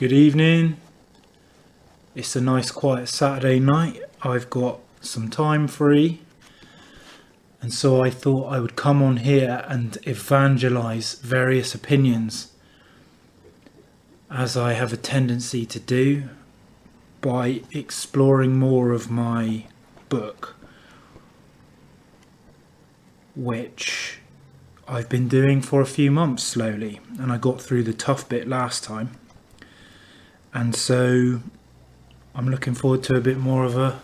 Good evening. It's a nice quiet Saturday night. I've got some time free, and so I thought I would come on here and evangelize various opinions, as I have a tendency to do, by exploring more of my book, which I've been doing for a few months slowly, and I got through the tough bit last time. And so I'm looking forward to a bit more of a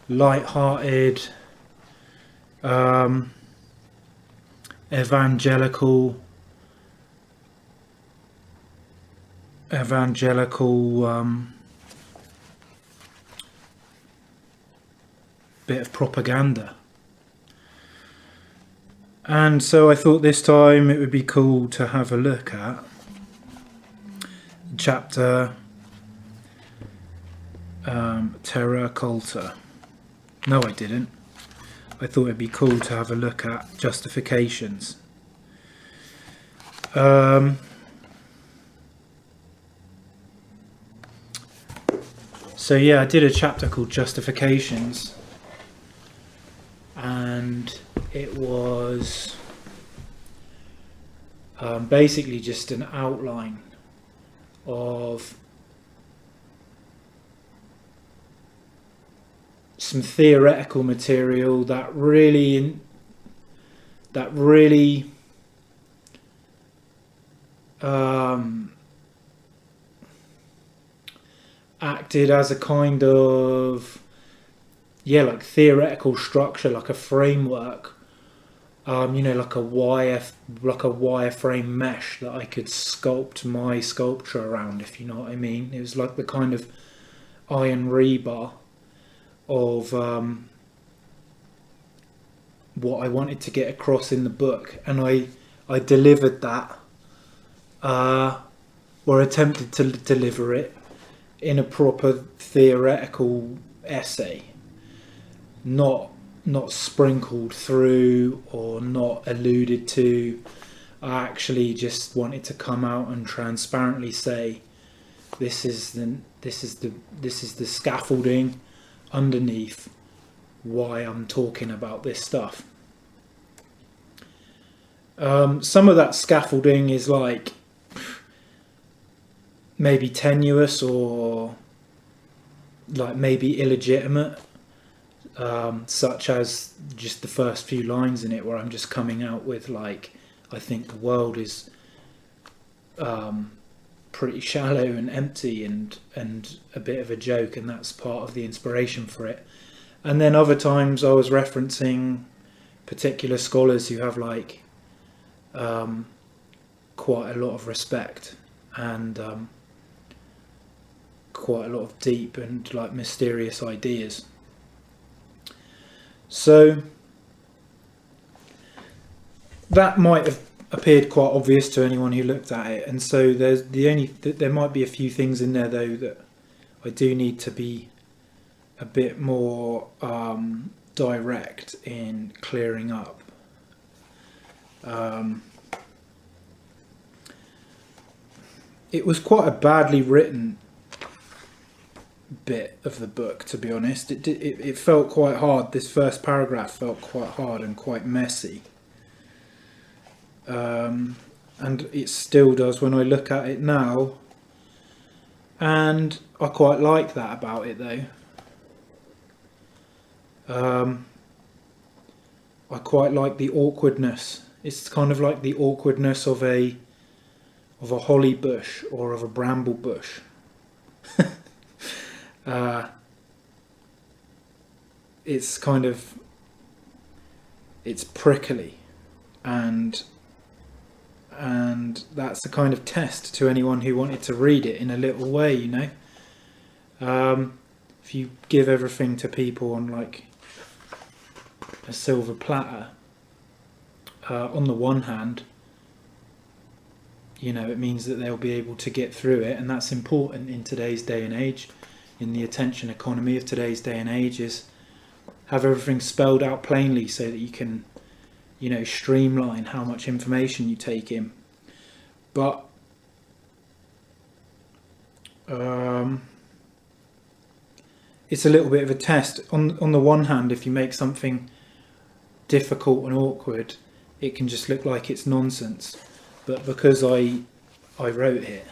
light-hearted, evangelical bit of propaganda. And so I thought this time it would be cool to have a look at chapter Terra Culta. No, I didn't. I thought it'd be cool to have a look at Justifications. So yeah, I did a chapter called Justifications, and it was basically just an outline of some theoretical material that really acted as a kind of like theoretical structure, like a framework, like a wireframe mesh that I could sculpt my sculpture around, if you know what I mean. It was like the kind of iron rebar of what I wanted to get across in the book, and I delivered that, or attempted to deliver it in a proper theoretical essay, not sprinkled through or not alluded to. I actually just wanted to come out and transparently say, this is the scaffolding underneath why I'm talking about this stuff. Some of that scaffolding is like maybe tenuous or like maybe illegitimate, such as just the first few lines in it, where I'm just coming out with like, I think the world is pretty shallow and empty and a bit of a joke, and that's part of the inspiration for it. And then other times I was referencing particular scholars who have like quite a lot of respect and quite a lot of deep and like mysterious ideas. So that might have appeared quite obvious to anyone who looked at it, and so there might be a few things in there though that I do need to be a bit more direct in clearing up. It was quite a badly written bit of the book, to be honest. It felt quite hard. This first paragraph felt quite hard and quite messy. And it still does when I look at it now, and I quite like that about it though. I quite like the awkwardness. It's kind of like the awkwardness of a holly bush or of a bramble bush. It's kind of, it's prickly, and that's the kind of test to anyone who wanted to read it in a little way, you know. If you give everything to people on like a silver platter, on the one hand, you know, it means that they'll be able to get through it, and that's important in today's day and age, in the attention economy of today's day and age, is have everything spelled out plainly so that you can, you know, streamline how much information you take in. But it's a little bit of a test. On the one hand, if you make something difficult and awkward, it can just look like it's nonsense. But because I wrote it,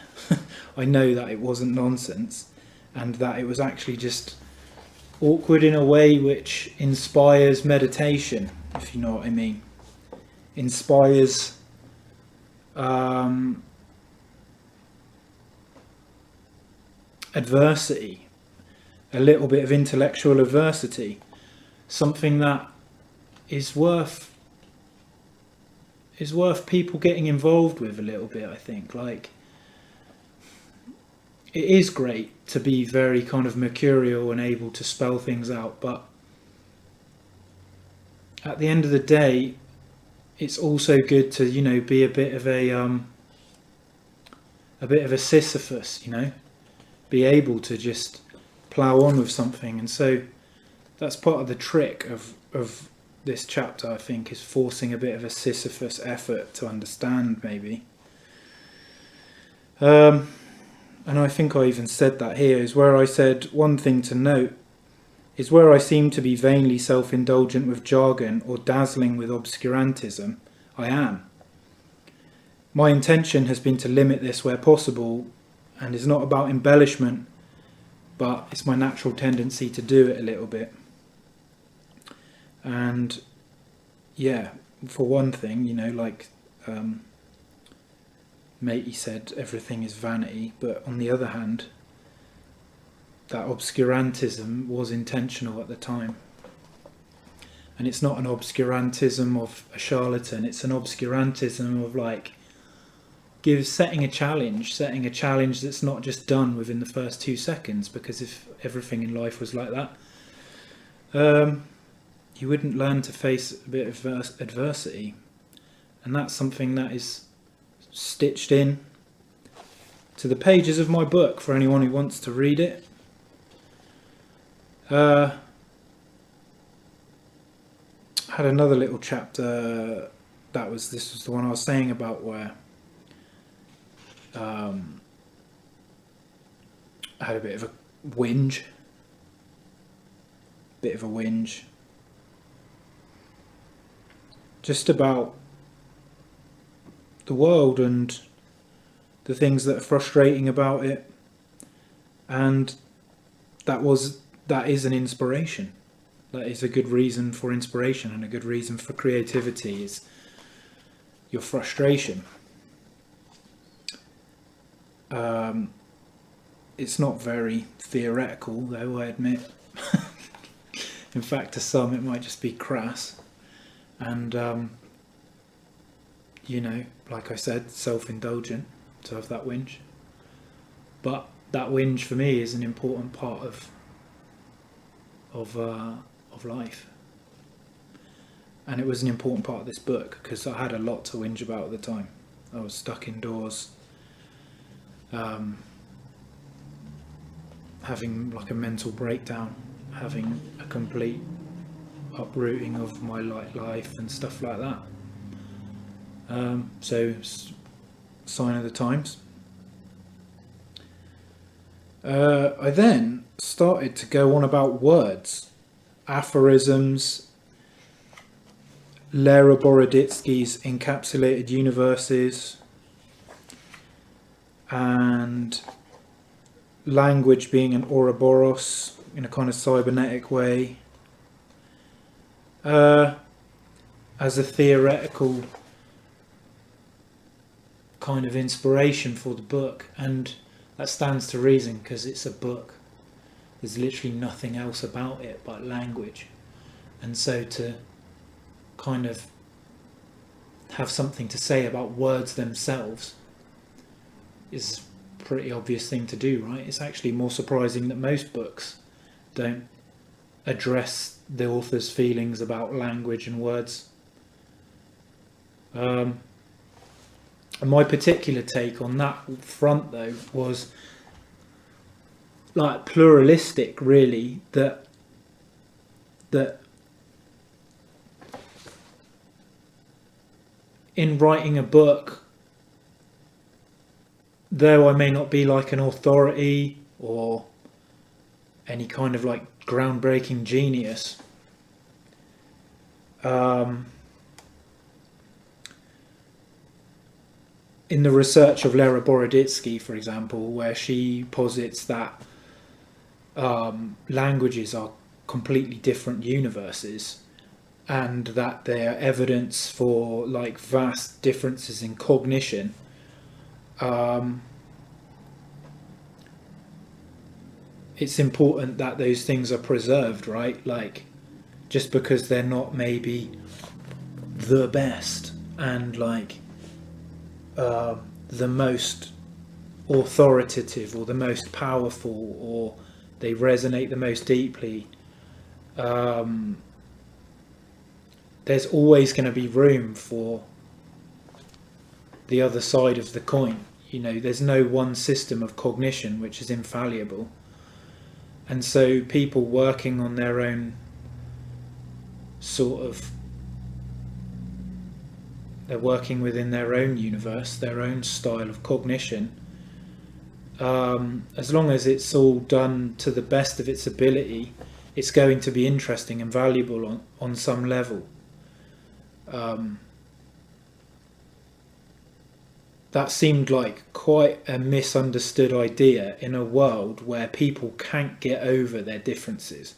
I know that it wasn't nonsense, and that it was actually just awkward in a way which inspires meditation, if you know what I mean. Inspires adversity, a little bit of intellectual adversity, something that is worth people getting involved with a little bit, I think. Like, it is great to be very kind of mercurial and able to spell things out, but at the end of the day, it's also good to, you know, be a bit of a Sisyphus, you know, be able to just plough on with something. And so that's part of the trick of this chapter, I think, is forcing a bit of a Sisyphus effort to understand, maybe. And I think I even said that here, is where I said, one thing to note is where I seem to be vainly self-indulgent with jargon or dazzling with obscurantism, I am. My intention has been to limit this where possible, and is not about embellishment, but it's my natural tendency to do it a little bit. And yeah, for one thing, you know, like Matey said, everything is vanity, but on the other hand, that obscurantism was intentional at the time. And it's not an obscurantism of a charlatan, it's an obscurantism of like setting a challenge that's not just done within the first 2 seconds, because if everything in life was like that, you wouldn't learn to face a bit of adversity. And that's something that is stitched in to the pages of my book for anyone who wants to read it. Had another little chapter this was the one I was saying about, where I had a bit of a whinge just about the world and the things that are frustrating about it, and that is an inspiration. That is a good reason for inspiration, and a good reason for creativity is your frustration. It's not very theoretical, though, I admit. In fact, to some it might just be crass. And, you know, like I said, self-indulgent to have that whinge. But that whinge for me is an important part of life. And it was an important part of this book, because I had a lot to whinge about at the time. I was stuck indoors, having like a mental breakdown, having a complete uprooting of my life and stuff like that. So, sign of the times. I then started to go on about words, aphorisms, Lera Boroditsky's encapsulated universes, and language being an Ouroboros in a kind of cybernetic way, as a theoretical kind of inspiration for the book. And that stands to reason, because it's a book. There's literally nothing else about it but language. And so to kind of have something to say about words themselves is a pretty obvious thing to do, right? It's actually more surprising that most books don't address the author's feelings about language and words. And my particular take on that front, though, was like pluralistic, really, that in writing a book though I may not be like an authority or any kind of like groundbreaking genius, in the research of Lera Boroditsky, for example, where she posits that languages are completely different universes, and that they're evidence for like vast differences in cognition, it's important that those things are preserved, right? Like, just because they're not maybe the best and like the most authoritative or the most powerful, or they resonate the most deeply, there's always going to be room for the other side of the coin. You know, there's no one system of cognition which is infallible. And so people working on their own sort of, they're working within their own universe, their own style of cognition, as long as it's all done to the best of its ability, it's going to be interesting and valuable on some level. That seemed like quite a misunderstood idea in a world where people can't get over their differences,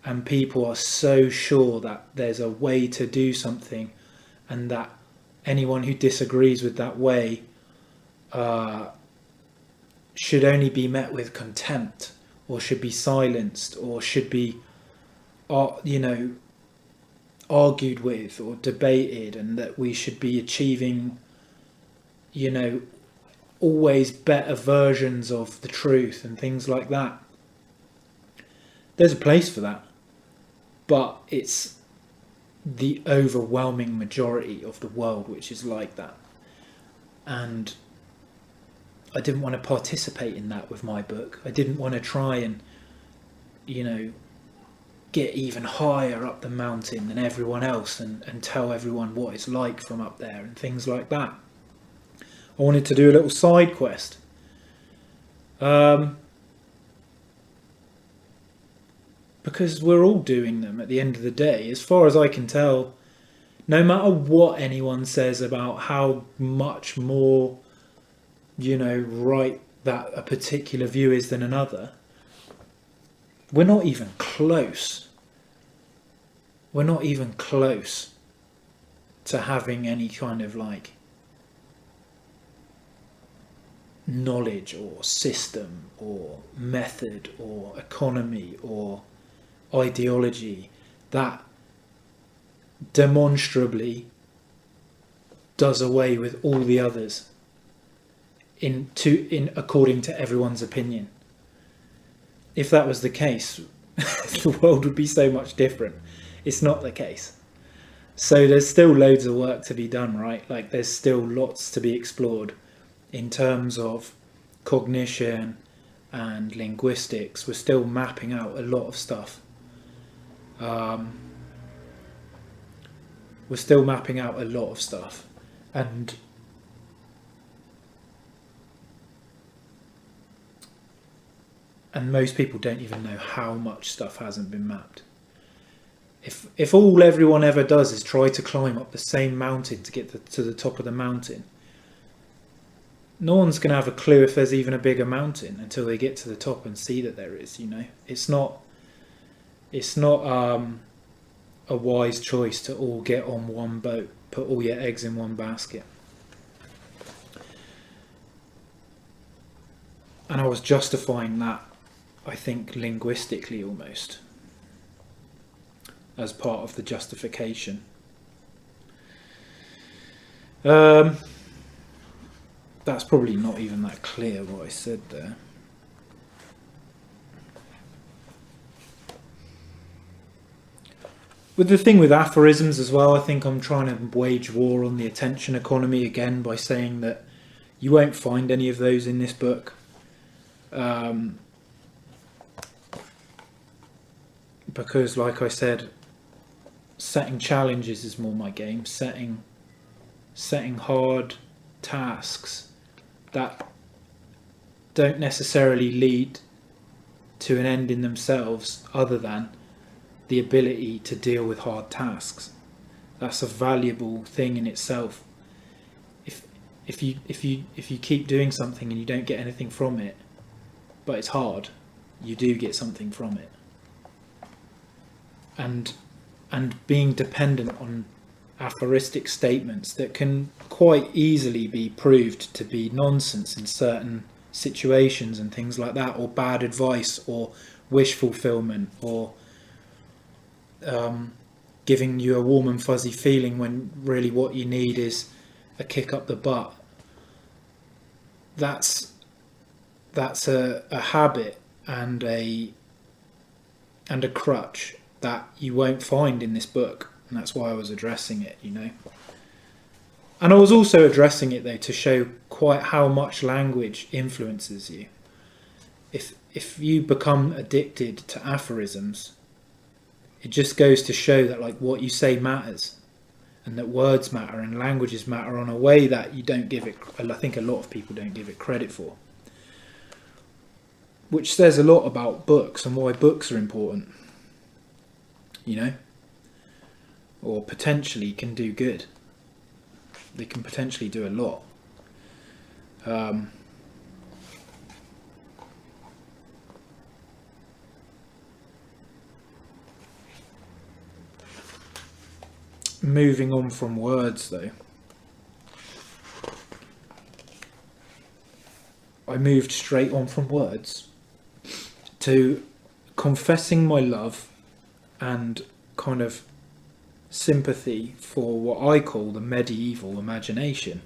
and people are so sure that there's a way to do something, and that anyone who disagrees with that way should only be met with contempt, or should be silenced, or should be, you know, argued with or debated, and that we should be achieving, you know, always better versions of the truth and things like that. There's a place for that, but it's the overwhelming majority of the world which is like that. And I didn't want to participate in that with my book. I didn't want to try and, you know, get even higher up the mountain than everyone else and tell everyone what it's like from up there and things like that. I wanted to do a little side quest. Because we're all doing them at the end of the day. As far as I can tell, no matter what anyone says about how much more, you know, right that a particular view is than another, we're not even close. We're not even close to having any kind of like knowledge or system or method or economy or ideology that demonstrably does away with all the others in according to everyone's opinion. If that was the case, the world would be so much different. It's not the case. So there's still loads of work to be done, right? Like, there's still lots to be explored in terms of cognition and linguistics. We're still mapping out a lot of stuff. We're still mapping out a lot of stuff. And most people don't even know how much stuff hasn't been mapped. If all everyone ever does is try to climb up the same mountain to get to the top of the mountain, no one's going to have a clue if there's even a bigger mountain until they get to the top and see that there is, you know. It's not a wise choice to all get on one boat, put all your eggs in one basket. And I was justifying that, I think, linguistically almost, as part of the justification. That's probably not even that clear what I said there. With the thing with aphorisms as well, I think I'm trying to wage war on the attention economy again by saying that you won't find any of those in this book. Because, like I said, setting challenges is more my game. Setting hard tasks that don't necessarily lead to an end in themselves, other than the ability to deal with hard tasks. That's a valuable thing in itself. If you keep doing something and you don't get anything from it, but it's hard, you do get something from it. And being dependent on aphoristic statements that can quite easily be proved to be nonsense in certain situations and things like that, or bad advice, or wish fulfillment, or giving you a warm and fuzzy feeling when really what you need is a kick up the butt. That's a habit and a crutch that you won't find in this book, and that's why I was addressing it, And I was also addressing it though to show quite how much language influences you. If you become addicted to aphorisms, it just goes to show that like what you say matters, and that words matter and languages matter on a way that you don't give it, I think a lot of people don't give it credit for. Which says a lot about books and why books are important, or potentially can do good. They can potentially do a lot. Moving on from words though, I moved straight on from words to confessing my love and kind of sympathy for what I call the medieval imagination.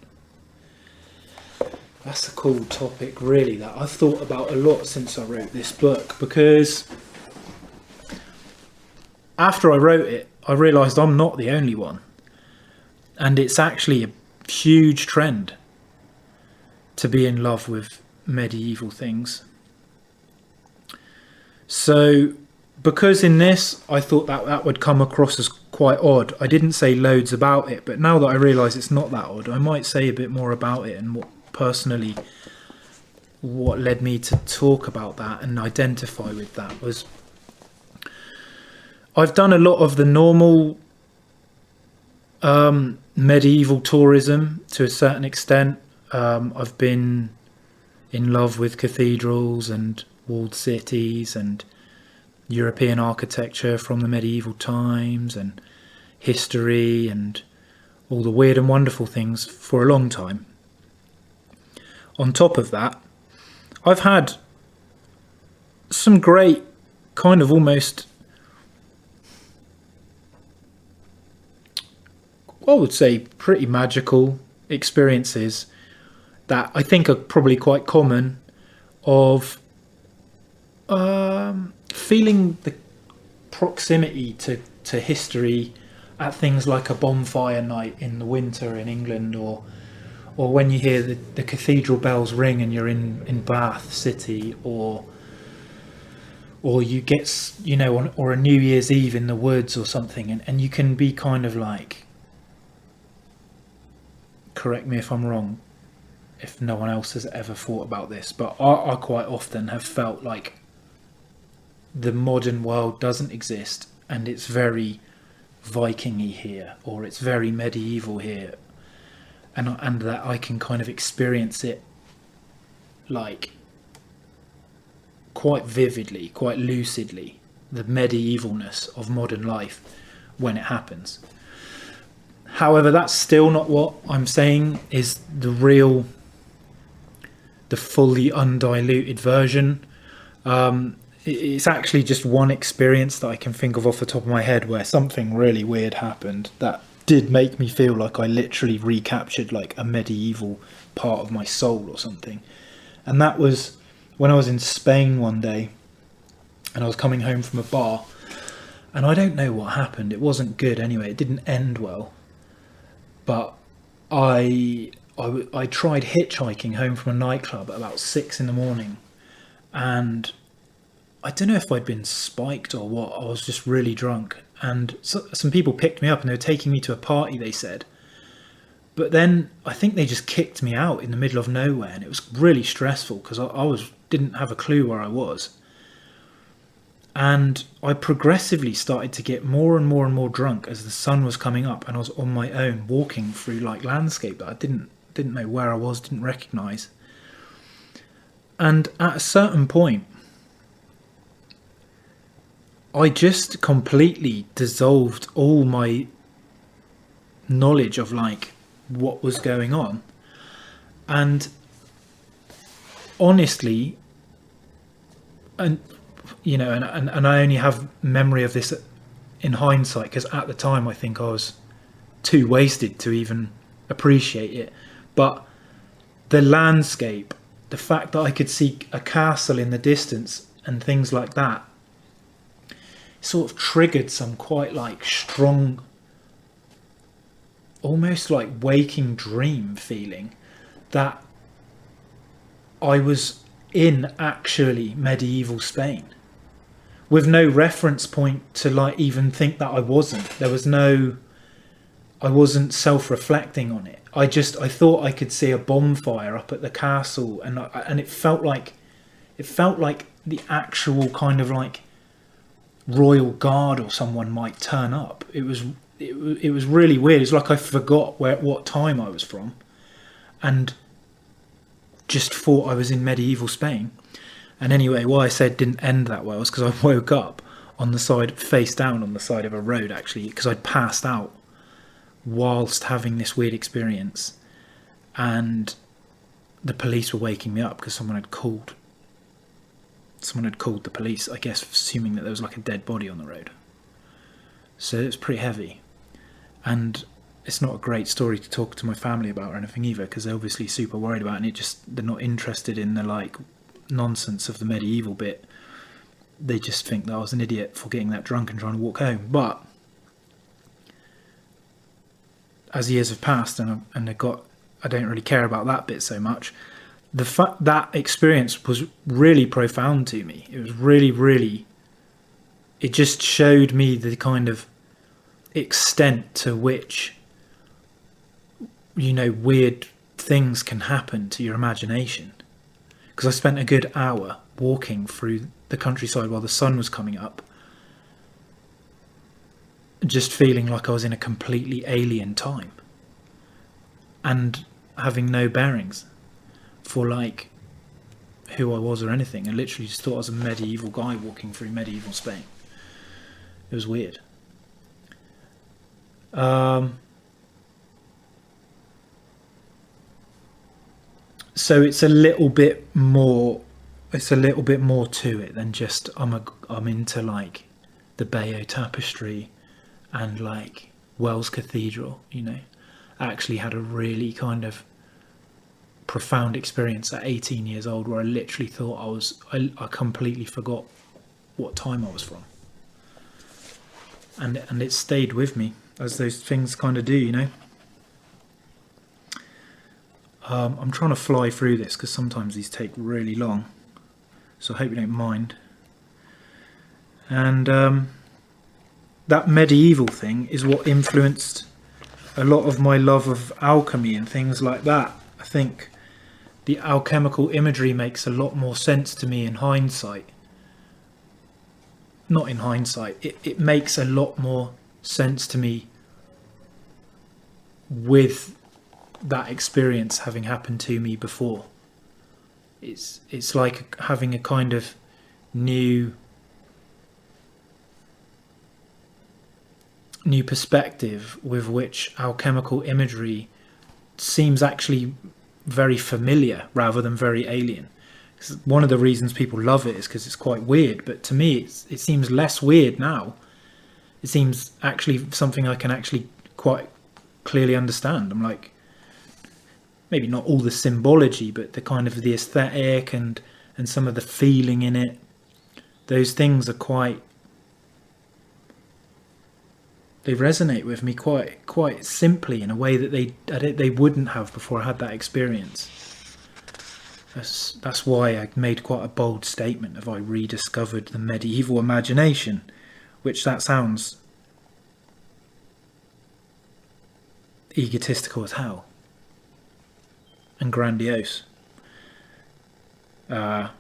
That's a cool topic really that I've thought about a lot since I wrote this book, because after I wrote it I realised I'm not the only one, and it's actually a huge trend to be in love with medieval things. So because in this I thought that would come across as quite odd, I didn't say loads about it, but now that I realise it's not that odd, I might say a bit more about it, and what led me to talk about that and identify with that was I've done a lot of the normal medieval tourism to a certain extent. I've been in love with cathedrals and walled cities and European architecture from the medieval times and history and all the weird and wonderful things for a long time. On top of that, I've had some great kind of almost, I would say, pretty magical experiences that I think are probably quite common, of feeling the proximity to history at things like a bonfire night in the winter in England, or when you hear the cathedral bells ring and you're in Bath City, or you get, or a New Year's Eve in the woods or something, and you can be kind of like, correct me if I'm wrong, if no one else has ever thought about this, but I quite often have felt like the modern world doesn't exist and it's very Viking-y here, or it's very medieval here, and that I can kind of experience it like quite vividly, quite lucidly, the medievalness of modern life when it happens. However, that's still not what I'm saying is the fully undiluted version. It's actually just one experience that I can think of off the top of my head where something really weird happened that did make me feel like I literally recaptured like a medieval part of my soul or something. And that was when I was in Spain one day and I was coming home from a bar, and I don't know what happened. It wasn't good anyway. It didn't end well. But I tried hitchhiking home from a nightclub at about 6 a.m, and I don't know if I'd been spiked or what. I was just really drunk, and some people picked me up and they were taking me to a party, they said. But then I think they just kicked me out in the middle of nowhere, and it was really stressful because I didn't have a clue where I was. And I progressively started to get more and more and more drunk as the sun was coming up, and I was on my own walking through like landscape that I didn't know where I was, didn't recognise. And at a certain point, I just completely dissolved all my knowledge of like what was going on. And honestly, and you know, and I only have memory of this in hindsight, because at the time I think I was too wasted to even appreciate it. But the landscape, the fact that I could see a castle in the distance and things like that, sort of triggered some quite like strong, almost like waking dream feeling that I was in actually medieval Spain, with no reference point to like even think that I wasn't. I wasn't self-reflecting on it. I thought I could see a bonfire up at the castle, and it felt like the actual kind of like royal guard or someone might turn up. It was really weird. It's like I forgot what time I was from, and just thought I was in medieval Spain. And anyway, why I said didn't end that well was because I woke up on the side, face down on the side of a road, actually, because I'd passed out whilst having this weird experience, and the police were waking me up because someone had called the police, I guess, assuming that there was like a dead body on the road. So it was pretty heavy, and it's not a great story to talk to my family about or anything either, because they're obviously super worried about it, and they're not interested in the like nonsense of the medieval bit. They just think that I was an idiot for getting that drunk and trying to walk home. But as years have passed, and I don't really care about that bit so much. The fact that experience was really profound to me. It was really, it just showed me the kind of extent to which, you know, weird things can happen to your imagination. Because I spent a good hour walking through the countryside while the sun was coming up, just feeling like I was in a completely alien time, and having no bearings for like who I was or anything. I literally just thought I was a medieval guy walking through medieval Spain. It was weird. So it's a little bit more to it than just I'm into like the Bayeux Tapestry and like Wells Cathedral, you know. I actually had a really kind of profound experience at 18 years old where I literally thought I completely forgot what time I was from, and it stayed with me, as those things kind of do, you know. I'm trying to fly through this because sometimes these take really long, so I hope you don't mind. And that medieval thing is what influenced a lot of my love of alchemy and things like that. I think the alchemical imagery makes a lot more sense to me in hindsight. Not in hindsight, it makes a lot more sense to me with that experience having happened to me before. It's like having a kind of new perspective with which alchemical imagery seems actually very familiar rather than very alien. One of the reasons people love it is because it's quite weird, but to me it seems less weird now. It seems actually something I can actually quite clearly understand. I'm like, maybe not all the symbology, but the kind of the aesthetic and some of the feeling in it. Those things are they resonate with me quite simply in a way that they wouldn't have before I had that experience. That's why I made quite a bold statement of I rediscovered the medieval imagination, which that sounds egotistical as hell and grandiose. But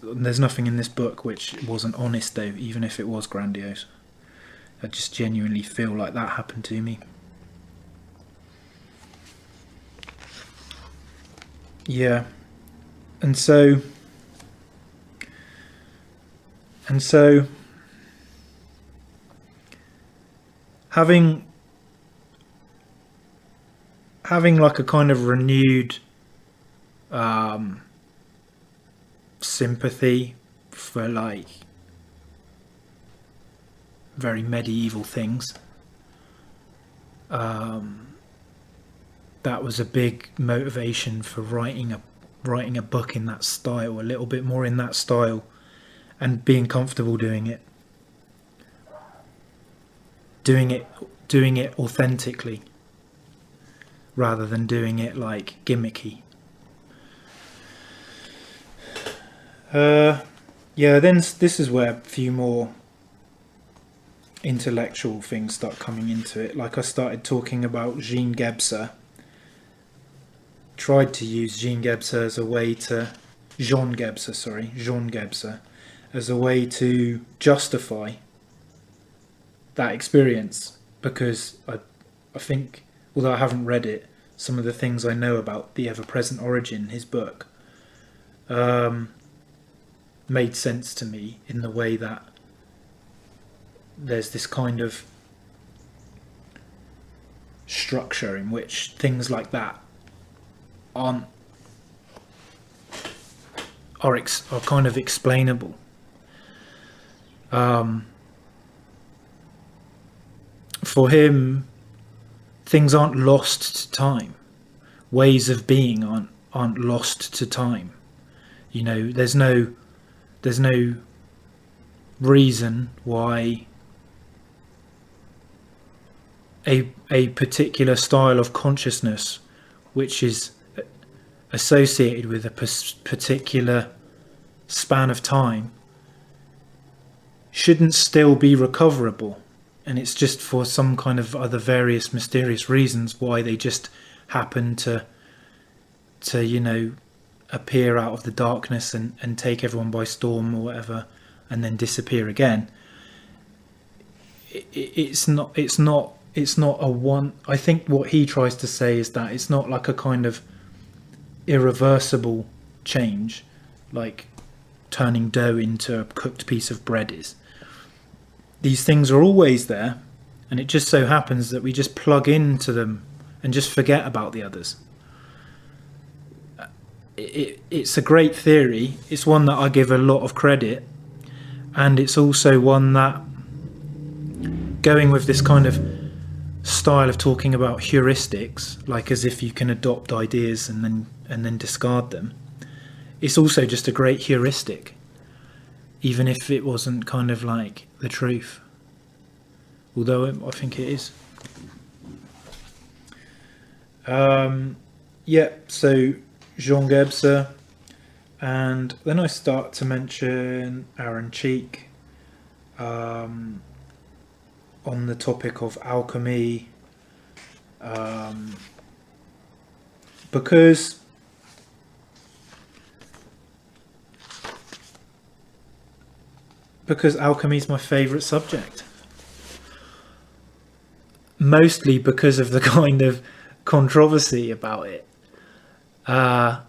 there's nothing in this book which wasn't honest, though, even if it was grandiose. I just genuinely feel like that happened to me. Yeah. And so having like a kind of renewed sympathy for like very medieval things, that was a big motivation for writing a book in that style, a little bit more in that style, and being comfortable doing it authentically rather than doing it like gimmicky. Then this is where a few more intellectual things start coming into it. Like I started talking about Jean Gebser. Tried to use Jean Gebser as a way to Jean Gebser as a way to justify that experience, because I think, although I haven't read it, some of the things I know about the ever-present origin, his book, made sense to me in the way that there's this kind of structure in which things like that are kind of explainable. For him, things aren't lost to time. Ways of being aren't lost to time. You know, there's no reason why a particular style of consciousness, which is associated with a particular span of time, shouldn't still be recoverable. And it's just for some kind of other various mysterious reasons why they just happen to you know, appear out of the darkness and take everyone by storm or whatever, and then disappear again. It's not a one. I think what he tries to say is that it's not like a kind of irreversible change, like turning dough into a cooked piece of bread is. These things are always there, and it just so happens that we just plug into them and just forget about the others. It's a great theory. It's one that I give a lot of credit, and it's also one that, going with this kind of style of talking about heuristics, like as if you can adopt ideas and then discard them, it's also just a great heuristic, even if it wasn't kind of like the truth, although I think it is. So Jean Gebser, and then I start to mention Aaron Cheek on the topic of alchemy, because alchemy is my favourite subject, mostly because of the kind of controversy about it. I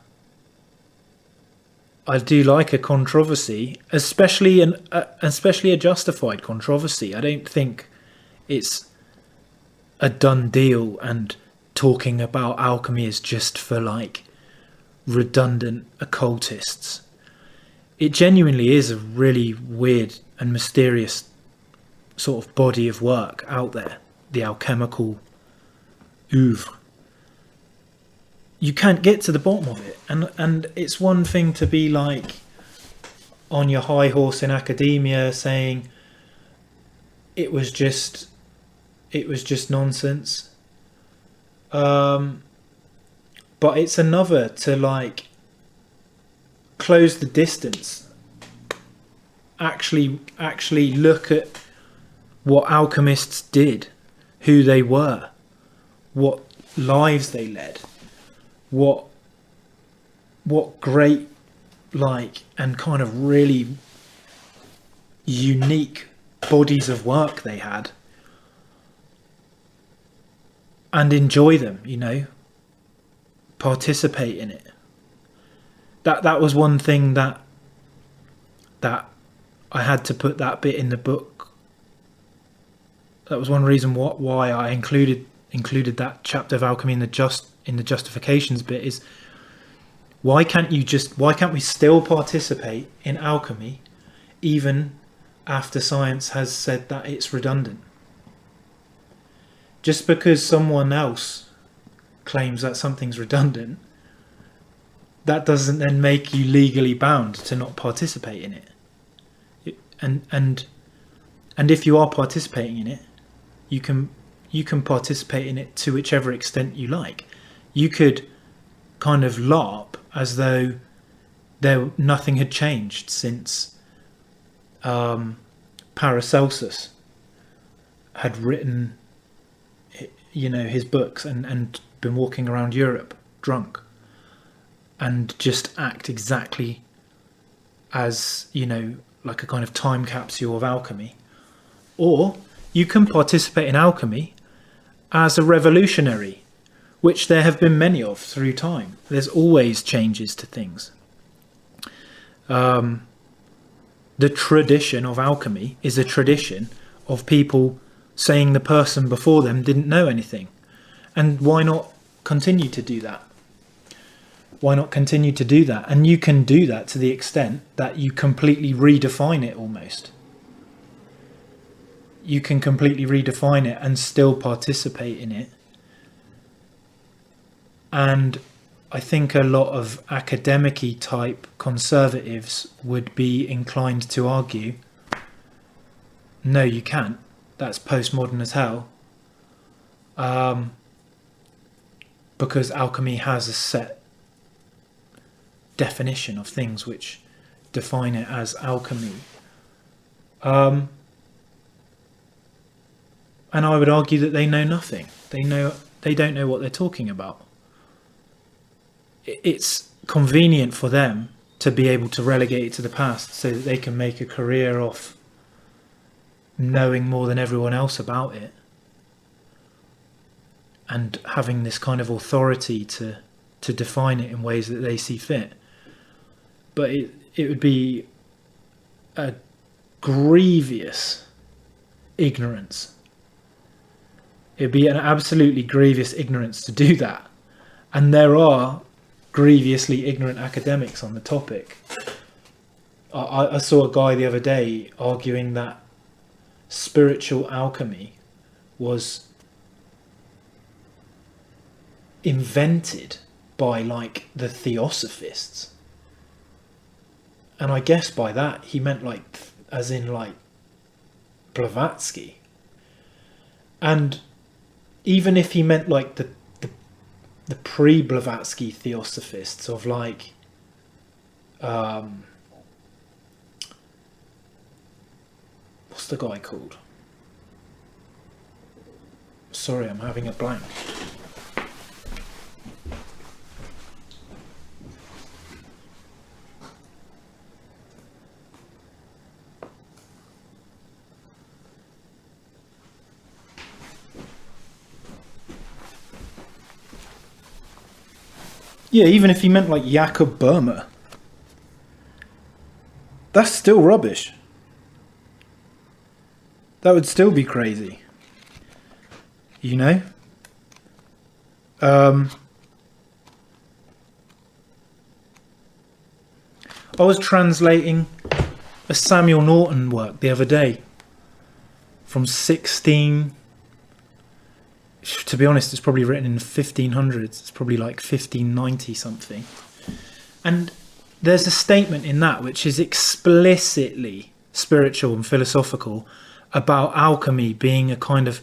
do like a controversy, especially a justified controversy. I don't think it's a done deal, and talking about alchemy is just for like redundant occultists. It genuinely is a really weird and mysterious sort of body of work out there, the alchemical oeuvre. You can't get to the bottom of it, and it's one thing to be like on your high horse in academia saying it was just nonsense, but it's another to like close the distance, actually look at what alchemists did, who they were, what lives they led, what great, like, and kind of really unique bodies of work they had, and enjoy them, you know, participate in it. That was one thing that I had to put that bit in the book. That was one reason why I included that chapter of alchemy in the justifications bit, is why can't we still participate in alchemy even after science has said that it's redundant? Just because someone else claims that something's redundant, that doesn't then make you legally bound to not participate in it. And if you are participating in it, you can participate in it to whichever extent you like. You could kind of LARP as though nothing had changed since Paracelsus had written, you know, his books and been walking around Europe drunk, and just act exactly as, you know, like a kind of time capsule of alchemy. Or you can participate in alchemy as a revolutionary, which there have been many of through time. There's always changes to things. The tradition of alchemy is a tradition of people saying the person before them didn't know anything. And why not continue to do that? Why not continue to do that? And you can do that to the extent that you completely redefine it almost. You can completely redefine it and still participate in it. And I think a lot of academic-y type conservatives would be inclined to argue, no, you can't. That's postmodern as hell. Because alchemy has a set definition of things which define it as alchemy. And I would argue that they know nothing. They don't know what they're talking about. It's convenient for them to be able to relegate it to the past so that they can make a career off knowing more than everyone else about it, and having this kind of authority to define it in ways that they see fit. But it would be a grievous ignorance. It would be an absolutely grievous ignorance to do that. And there are grievously ignorant academics on the topic. I saw a guy the other day arguing that spiritual alchemy was invented by, like, the theosophists. And I guess by that he meant, like, as in, like, Blavatsky. And even if he meant, like, the pre-Blavatsky theosophists of, like, what's the guy called? Sorry, I'm having a blank. Yeah, even if he meant like Jakob Burma, that's still rubbish. That would still be crazy. You know? I was translating a Samuel Norton work the other day from 16... To be honest, it's probably written in the 1500s. It's probably like 1590 something. And there's a statement in that which is explicitly spiritual and philosophical about alchemy being a kind of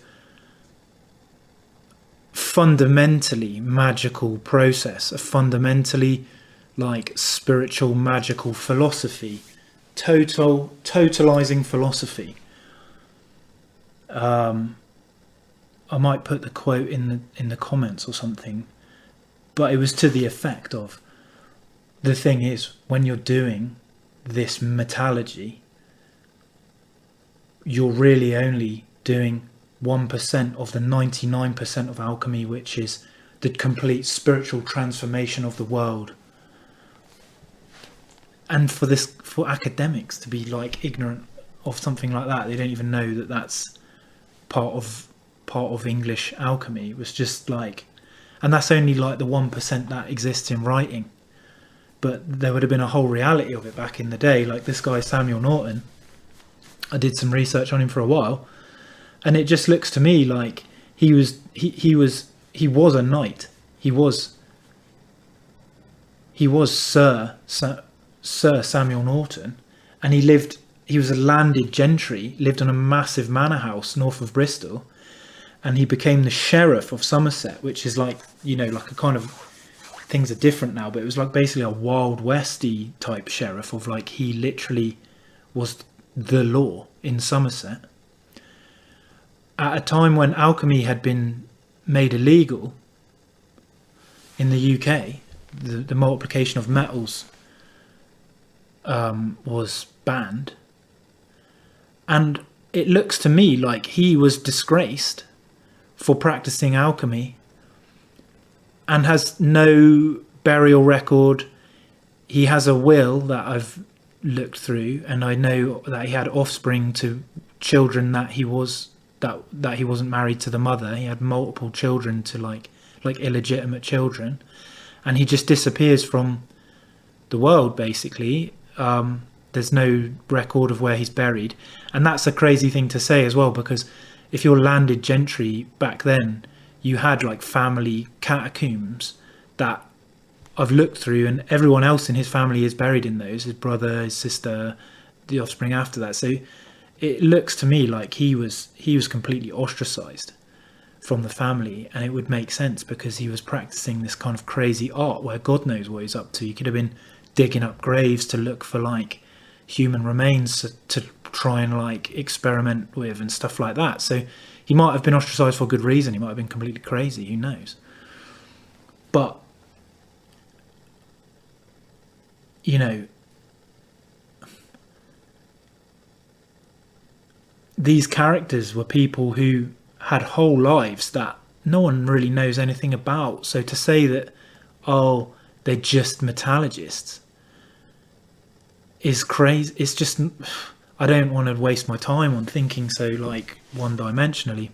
fundamentally magical process, a fundamentally like spiritual magical philosophy, totalizing philosophy. I might put the quote in the comments or something, but it was to the effect of, the thing is, when you're doing this metallurgy, you're really only doing 1% of the 99% of alchemy, which is the complete spiritual transformation of the world. And for academics to be like ignorant of something like that, they don't even know that that's part of English alchemy. It was just like, and that's only like the 1% that exists in writing. But there would have been a whole reality of it back in the day. Like this guy Samuel Norton, I did some research on him for a while, and it just looks to me like he was a knight. He was Sir Samuel Norton, and he was a landed gentry, lived in a massive manor house north of Bristol, and he became the sheriff of Somerset, which is like, you know, like a kind of, things are different now, but it was like basically a Wild Westy type sheriff of like, he literally was the law in Somerset. At a time when alchemy had been made illegal in the UK, the multiplication of metals was banned. And it looks to me like he was disgraced for practicing alchemy and has no burial record. He has a will that I've looked through, and I know that he had offspring to children that he wasn't married to the mother. He had multiple children to like illegitimate children, and he just disappears from the world basically. There's no record of where he's buried, and that's a crazy thing to say as well, because if you're landed gentry back then, you had like family catacombs that I've looked through, and everyone else in his family is buried in those, his brother, his sister, the offspring after that. So it looks to me like he was completely ostracized from the family, and it would make sense because he was practicing this kind of crazy art where God knows what he's up to. He could have been digging up graves to look for like human remains to try and like experiment with and stuff like that. So he might have been ostracized for good reason. He might have been completely crazy, who knows. But you know, these characters were people who had whole lives that no one really knows anything about. So to say that, oh, they're just metallurgists is crazy. It's just, I don't want to waste my time on thinking so like one-dimensionally.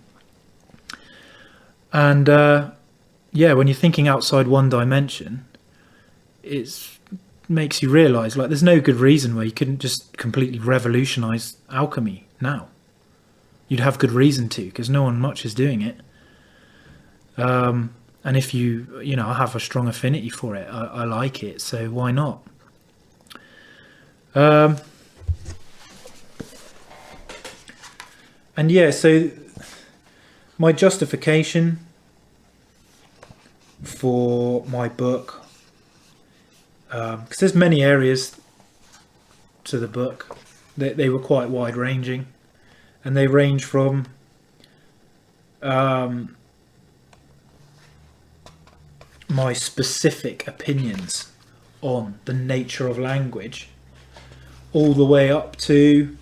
And yeah, when you're thinking outside one dimension, it makes you realize like there's no good reason why you couldn't just completely revolutionize alchemy now. You'd have good reason to, because no one much is doing it. And if you know, I have a strong affinity for it. I like it, so why not? And yeah, so my justification for my book, because there's many areas to the book, they were quite wide ranging, and they range from my specific opinions on the nature of language all the way up to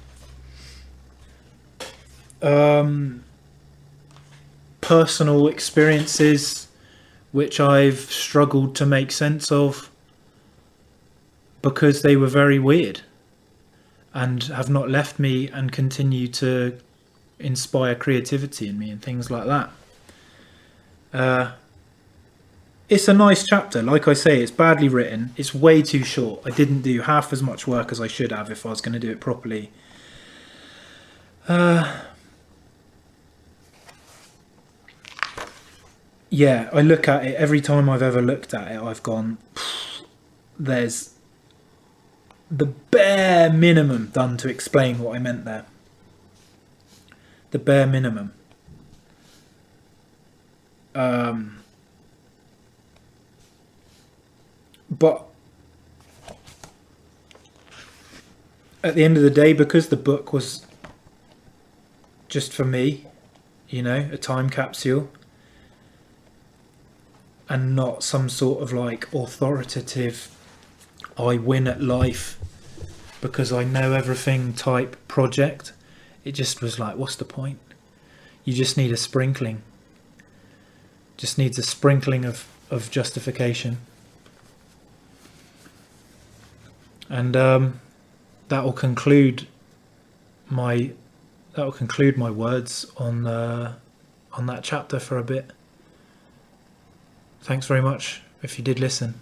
personal experiences which I've struggled to make sense of because they were very weird and have not left me and continue to inspire creativity in me and things like that. It's a nice chapter. Like I say, it's badly written. It's way too short. I didn't do half as much work as I should have if I was going to do it properly. Yeah, I look at it, every time I've ever looked at it, I've gone, there's the bare minimum done to explain what I meant there. The bare minimum. But at the end of the day, because the book was just for me, a time capsule, and not some sort of like authoritative I win at life because I know everything type project. It just was like, what's the point? You just need a sprinkling. Just needs a sprinkling of justification. And that will conclude my words on that chapter for a bit. Thanks very much if you did listen.